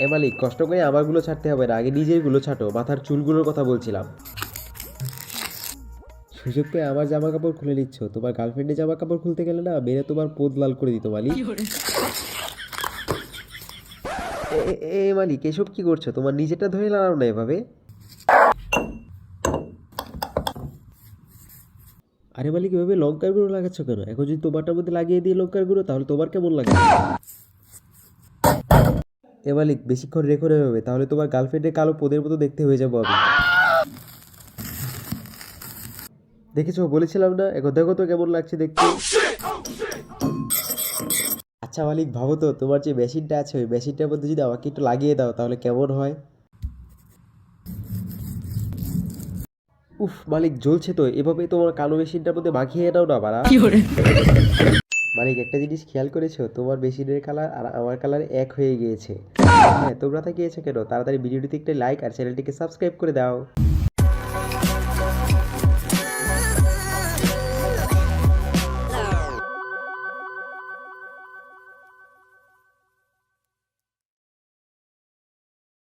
এ মালিক, কষ্ট করে আমারগুলো ছাড়তে হবে না, আগে নিজেরগুলো ছাটো। মাথার চুলগুলোর কথা বলছিলাম। সুযোগ পেয়ে আমার জামা কাপড় খুলে নিচ্ছ? তোমার গার্লফ্রেন্ডের জামা কাপড় খুলতে গেলে না মেরে তোমার পোদ লাল করে দিত মালিক। মালিক, এসব কি করছো? তোমার নিজেরটা ধরে লাগাও না এভাবে। আরে মালিক, এভাবে লঙ্কার গুঁড়ো লাগাচ্ছ কেন? এখন যদি তোমারটার মধ্যে লাগিয়ে দিয়ে লঙ্কার গুঁড়ো, তাহলে তোমার কেমন লাগে? এ মালিক, বেশিক্ষণ রেখো না এভাবে, তাহলে তোমার গার্লফ্রেন্ডের কালো পোদের মতো দেখতে হয়ে যাবো আমি। দেখেছো, বলেছিলাম না? এখন দেখো তো কেমন লাগছে দেখতে। আচ্ছা মালিক, ভাবো তো, তোমার যে মেশিনটা আছে ওই মেশিনটার মধ্যে যদি আমাকে একটু লাগিয়ে দাও তাহলে কেমন হয়? উফ মালিক, জ্বলছে তো। এভাবে তোমার কালো মেশিনটার মধ্যে মাখিয়ে নাও না বাড়া। মালিক, একটা জিনিস খেয়াল করেছো? তোমার মেশিনের কালার আর আমার কালার এক হয়ে গিয়েছে। হ্যাঁ, তোমরা তাকিয়েছো কেন? তাড়াতাড়ি ভিডিওটিতে একটা লাইক আর চ্যানেলটিকে সাবস্ক্রাইব করে দাও।